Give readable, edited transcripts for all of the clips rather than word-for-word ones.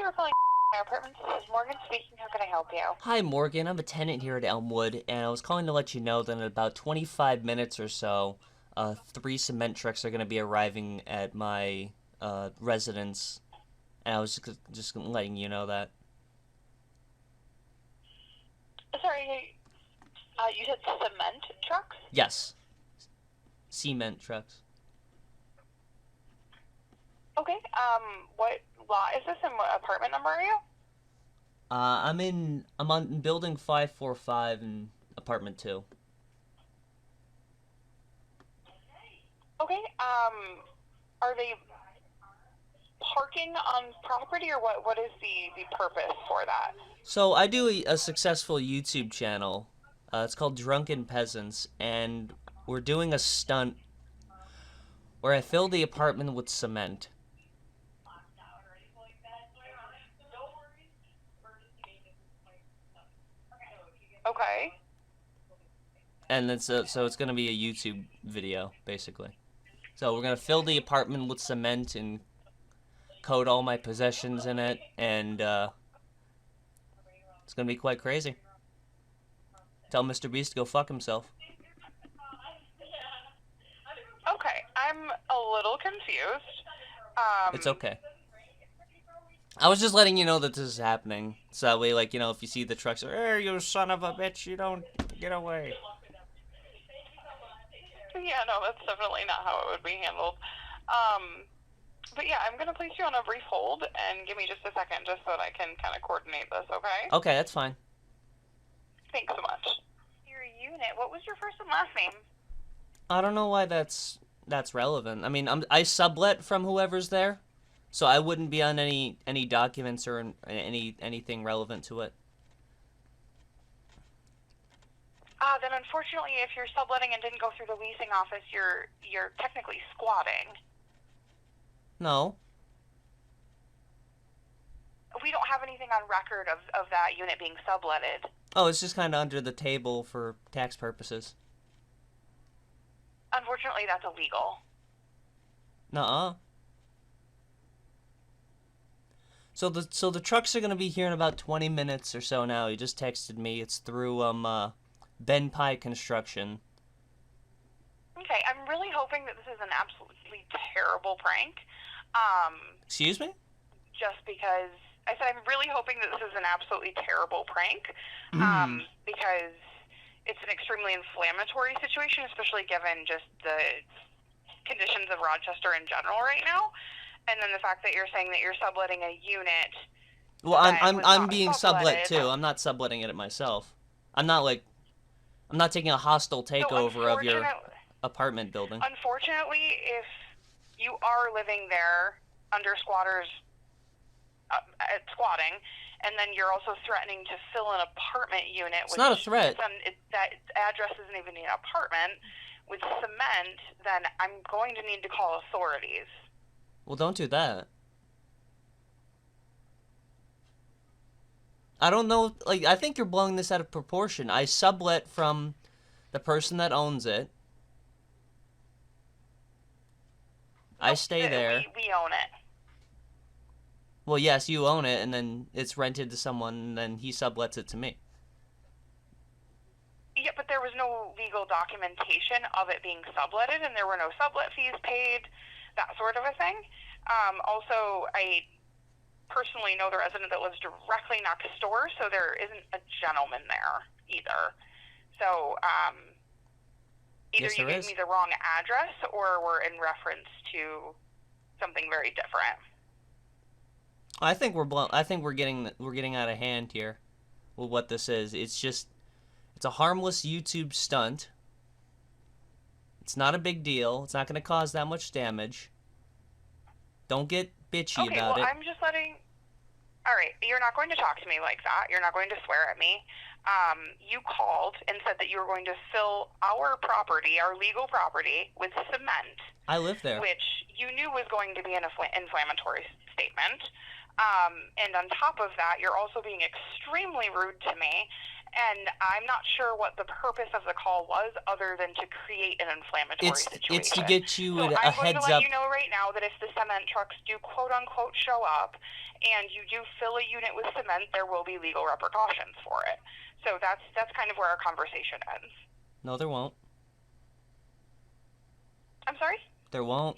you for calling my apartment. This is Morgan speaking. How can I help you? Hi, Morgan. I'm a tenant here at Elmwood, and I was calling to let you know that in about 25 minutes or so, 3 cement trucks are going to be arriving at my residence, and I was just letting you know that. Sorry, you said cement trucks? Yes. Cement trucks. Okay, what lot is this and what apartment number are you? I'm on building 545 in apartment 2. Okay, are they parking on property or what is the purpose for that? So I do a successful YouTube channel. It's called Drunken Peasants, and we're doing a stunt where I fill the apartment with cement. Okay. And it's so it's gonna be a YouTube video, basically. So we're gonna fill the apartment with cement and coat all my possessions in it, and it's gonna be quite crazy. Tell Mr. Beast to go fuck himself. Okay, I'm a little confused. It's okay. I was just letting you know that this is happening, so that way, like, if you see the trucks, hey, you son of a bitch, you don't get away. Yeah, no, that's definitely not how it would be handled. But yeah, I'm gonna place you on a brief hold and give me just a second just so that I can kind of coordinate this, okay? Okay, that's fine. Thanks so much. Your unit, what was your first and last name? I don't know why that's relevant. I mean, I sublet from whoever's there, so I wouldn't be on any documents or anything relevant to it. Then unfortunately, if you're subletting and didn't go through the leasing office, you're technically squatting. No. We don't have anything on record of that unit being subletted. Oh, it's just kind of under the table for tax purposes. Unfortunately, that's illegal. Nuh-uh. So the trucks are gonna be here in about 20 minutes or so now. He just texted me. It's through Ben Pie Construction. Okay, I'm really hoping that this is an absolutely terrible prank. Excuse me? Just because I said I'm really hoping that this is an absolutely terrible prank. Because it's an extremely inflammatory situation, especially given just the conditions of Rochester in general right now. And then the fact that you're saying that you're subletting a unit. Well, I'm being sublet too. I'm not subletting it myself. I'm not taking a hostile takeover of your apartment building. Unfortunately, if you are living there under squatters squatting, and then you're also threatening to fill an apartment unit. It's not a threat. That address isn't even an apartment with cement. Then I'm going to need to call authorities. Well, don't do that. I don't know. Like, I think you're blowing this out of proportion. I sublet from the person that owns it. I stay there. We own it. Well, yes, you own it, and then it's rented to someone, and then he sublets it to me. Yeah, but there was no legal documentation of it being subletted, and there were no sublet fees paid, that sort of a thing. Also, I personally know the resident that lives directly next door, so there isn't a gentleman there either. So, either you gave me the wrong address, or we're in reference to something very different. I think we're getting out of hand here with what this is. It's a harmless YouTube stunt. It's not a big deal. It's not going to cause that much damage. Don't get bitchy about it. Okay, well, I'm just letting... All right, you're not going to talk to me like that. You're not going to swear at me. You called and said that you were going to fill our property, our legal property, with cement. I live there. Which you knew was going to be an inflammatory statement. And on top of that, you're also being extremely rude to me and I'm not sure what the purpose of the call was other than to create an inflammatory situation. It's to get you so a I'm heads going to let up. you know right now that if the cement trucks do quote-unquote show up and you do fill a unit with cement, there will be legal repercussions for it. So that's kind of where our conversation ends. No, there won't. I'm sorry? There won't.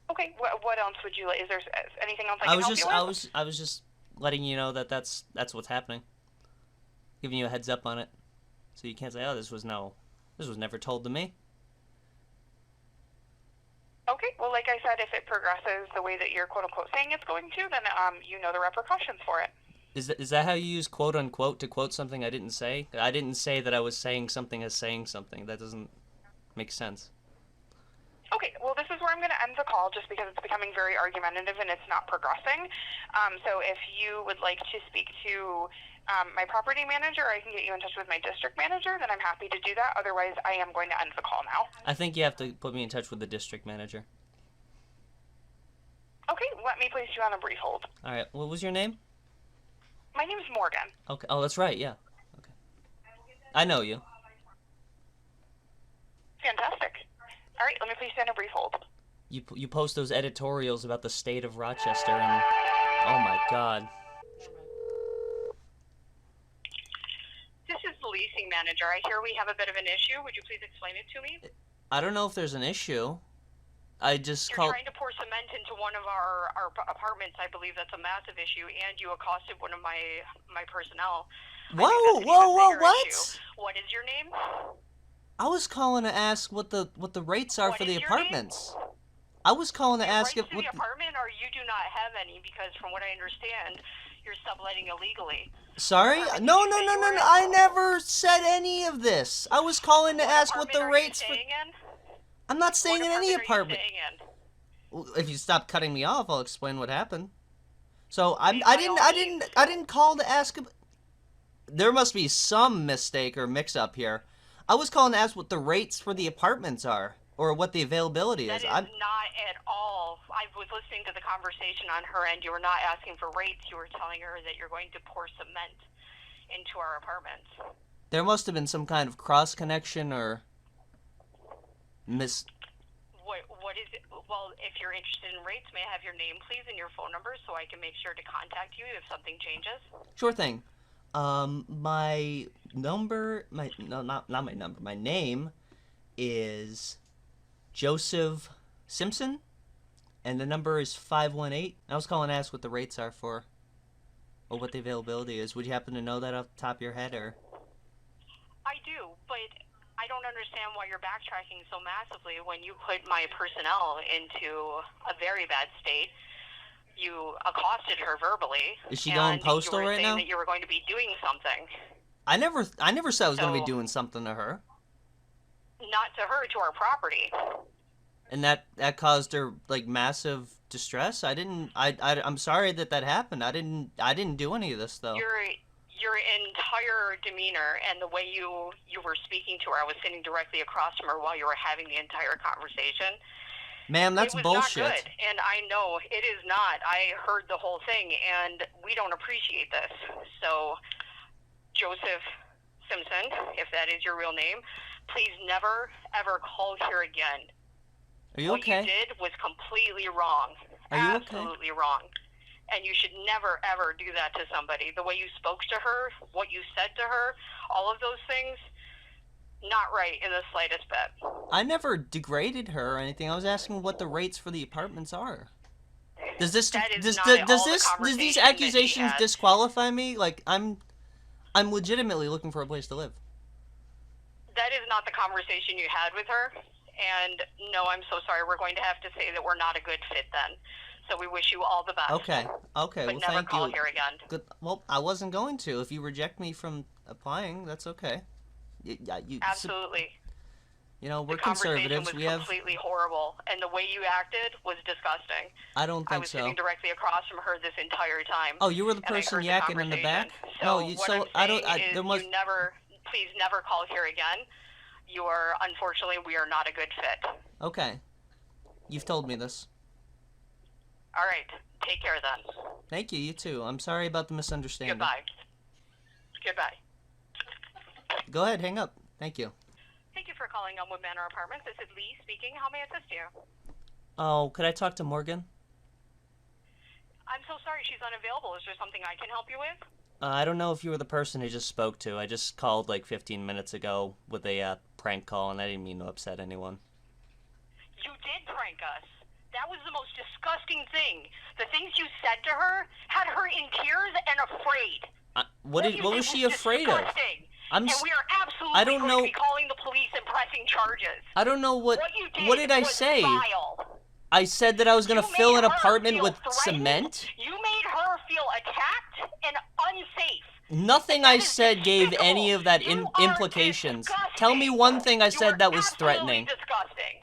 Okay, what else would you like? Is there anything else I can help you with? I was just letting you know that that's what's happening. Giving you a heads up on it, so you can't say, "Oh, this was never told to me." Okay, well, like I said, if it progresses the way that you're quote unquote saying it's going to, then you know the repercussions for it. Is that how you use quote unquote to quote something I didn't say? I didn't say that I was saying something as saying something. That doesn't make sense. Okay, well, this is where I'm going to end the call just because it's becoming very argumentative and it's not progressing. So if you would like to speak to my property manager, or I can get you in touch with my district manager, then I'm happy to do that. Otherwise, I am going to end the call now. I think you have to put me in touch with the district manager. Okay, let me place you on a brief hold. All right. What was your name? My name is Morgan. Okay. Oh, that's right. Yeah. Okay. I know you. Fantastic. All right, let me place you on a brief hold. You post those editorials about the state of Rochester, and oh my God. This is the leasing manager. I hear we have a bit of an issue. Would you please explain it to me? I don't know if there's an issue. I just You're called. trying to pour cement into one of our apartments. I believe that's a massive issue, and you accosted one of my personnel. Whoa! What? Issue. What is your name? I was calling to ask what the rates are for the apartments. Name? I was calling to ask if the apartment, or you do not have any, because from what I understand, you're subletting illegally. Sorry? No. I never said any of this. I was calling to ask what the rates for. I'm not staying in any apartment. If you stop cutting me off, I'll explain what happened. So I didn't call to ask. There must be some mistake or mix-up here. I was calling to ask what the rates for the apartments are, or what the availability is. That is not at all. I was listening to the conversation on her end. You were not asking for rates. You were telling her that you're going to pour cement into our apartments. There must have been some kind of cross-connection or What is it? Well, if you're interested in rates, may I have your name, please, and your phone number so I can make sure to contact you if something changes? Sure thing. My number, not my number. My name is Joseph Simpson, and the number is 518. I was calling to ask what the rates are for, or what the availability is. Would you happen to know that off the top of your head, or? I do, but I don't understand why you're backtracking so massively when you put my personnel into a very bad state. You accosted her verbally. Is she going postal right now? That you were going to be doing something. I never said I was going to be doing something to her. Not to her, to our property. And that caused her like massive distress. I'm sorry that happened. I didn't do any of this though. Your entire demeanor and the way you were speaking to her, I was sitting directly across from her while you were having the entire conversation. Ma'am, that's bullshit. It was not good, and I know it is not. I heard the whole thing, and we don't appreciate this. So, Joseph Simpson, if that is your real name, please never, ever call here again. Are you okay? What you did was completely wrong. Are you okay? Absolutely wrong. And you should never, ever do that to somebody. The way you spoke to her, what you said to her, all of those things, not right in the slightest bit. I never degraded her or anything. I was asking what the rates for the apartments are. Does these accusations disqualify me? Like I'm legitimately looking for a place to live. That is not the conversation you had with her. And no, I'm so sorry. We're going to have to say that we're not a good fit then. So we wish you all the best. Okay. But well, never thank call you. here again. Good. Well, I wasn't going to. If you reject me from applying, that's okay. Absolutely. You know, we're the conversation conservatives. Was completely horrible, and the way you acted was disgusting. I don't think so. I was sitting directly across from her this entire time. Oh, you were the person yakking in the back? So no, please never call here again. Unfortunately, we are not a good fit. Okay. You've told me this. All right. Take care then. Thank you. You too. I'm sorry about the misunderstanding. Goodbye. Goodbye. Go ahead, hang up. Thank you. Thank you for calling Elmwood Manor Apartments. This is Lee speaking. How may I assist you? Oh, could I talk to Morgan? I'm so sorry she's unavailable. Is there something I can help you with? I don't know if you were the person I just spoke to. I just called like 15 minutes ago with a prank call, and I didn't mean to upset anyone. You did prank us. That was the most disgusting thing. The things you said to her had her in tears and afraid. What was she afraid of? And we are absolutely going to be calling the police and pressing charges. I don't know what you did. What did I say? Vile. I said that I was going to fill an apartment with cement? You made her feel attacked and unsafe. Nothing I said gave any of that implications. Tell me one thing I said that was threatening. Disgusting.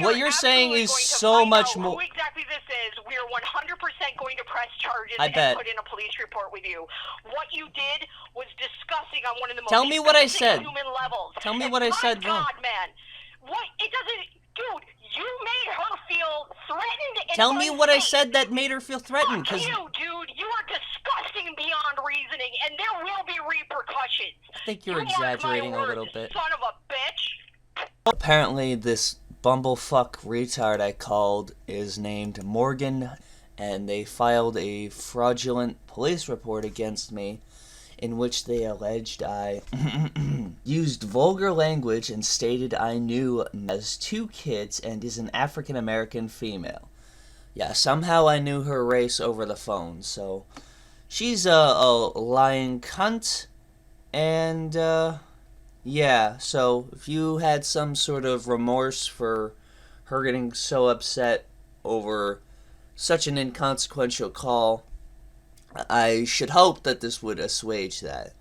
What you're saying is so much more. Who exactly this is? We are 100% going to press charges and put in a police report with you. What you did was disgusting on one of the most Tell me what I said. Human levels. Tell me what I said wrong. God, man. What? It doesn't... Dude, you made her feel threatened and Tell me what I said that made her feel threatened. Fuck you, dude. You are disgusting beyond reasoning, and there will be repercussions. I think you're exaggerating a little bit. Son of a bitch. Apparently, this bumblefuck retard I called is named Morgan, and they filed a fraudulent police report against me in which they alleged I used vulgar language and stated I knew has 2 kids and is an African American female. Yeah, somehow I knew her race over the phone, so she's a lying cunt, and yeah, so if you had some sort of remorse for her getting so upset over such an inconsequential call, I should hope that this would assuage that.